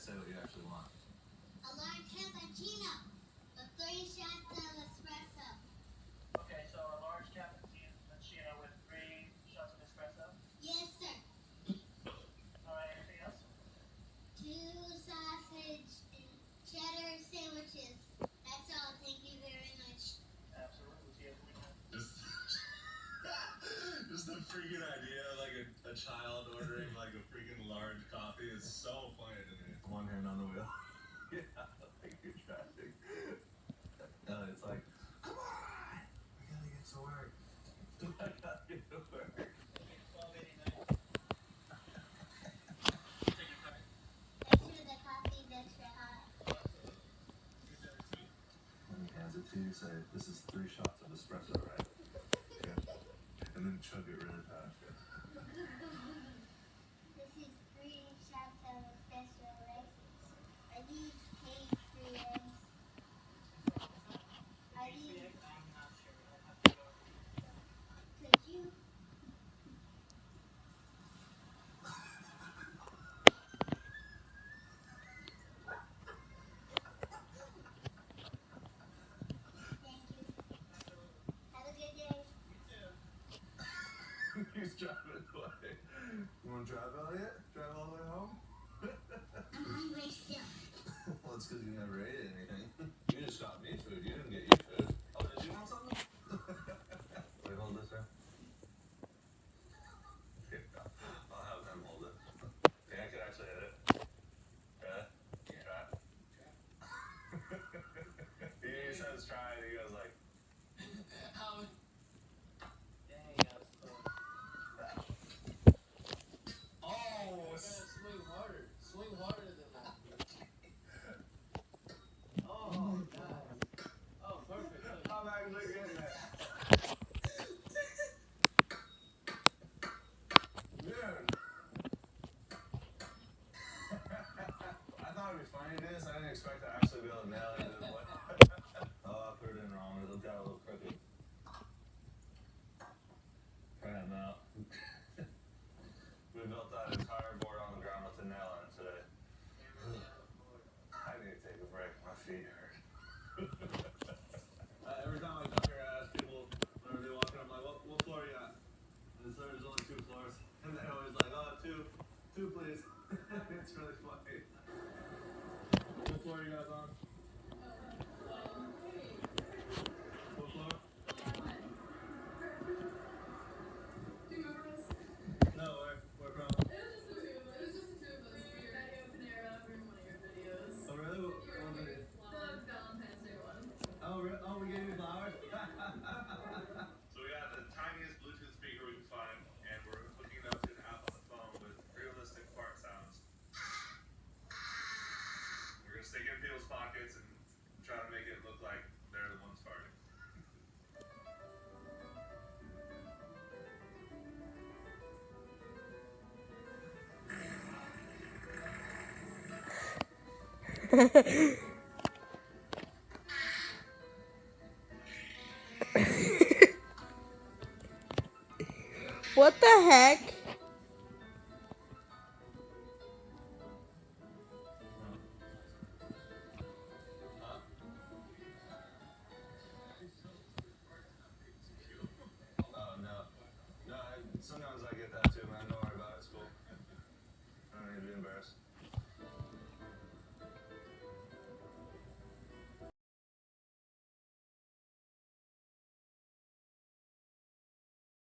say what you actually want. A large cappuccino with 3 shots of espresso. Okay, so a large cappuccino with 3 shots of espresso. Yes, sir. All right, anything else? 2 sausage and cheddar sandwiches. That's all. Thank you very much. Absolutely. We'll see you at the weekend. Just the freaking idea of like a child ordering like a freaking large coffee is so funny to me. One hand on the wheel. Yeah, like you're driving. It's like, come on, I gotta get to work. I gotta get to work. 12.89. Take your card. Extra the coffee's extra hot. When he hands it to you, say, this is 3 shots of espresso, right? Yeah. And then chug it really fast. This is 3 shots of espresso, right? Are these cage-free eggs? Are these... I'm not sure. I'll have to go. Could you... Thank you. Have a good day. He's driving away. You wanna drive, Elliot? Drive all the way home? I'm hungry still. Well, it's because you never ate anything. You just got me food. You didn't get you food. Oh, did you want something? Wait, hold this, sir. Here, I'll have them hold it. Yeah, I could actually hit it. Yeah? Try it. He says try and he goes like, Dang, that was close. oh, Swing harder. Swing harder than that. Oh, nice. Oh, perfect. I'm actually getting it. Dude. I thought it'd be funny to do this. I didn't expect to actually be able to nail it. Oh, I put it in wrong. It got a little crooked. Try that now. We built that entire board on the ground with a nail in it today. I need to take a break. My feet hurt. Every time I come here, I ask people, whenever they walk in, I'm like, what floor are you at? And so there's only 2 floors. And they're always like, oh, 2, please. It's really funny. What floor are you guys on? What floor? No, where from? Oh, really? What video? Oh, we gave you flowers? So we got the tiniest Bluetooth speaker we can find, and we're hooking it up to an app on the phone with realistic fart sounds. We're gonna stick it in people's pockets and try to make it look like they're the ones farting. What the heck?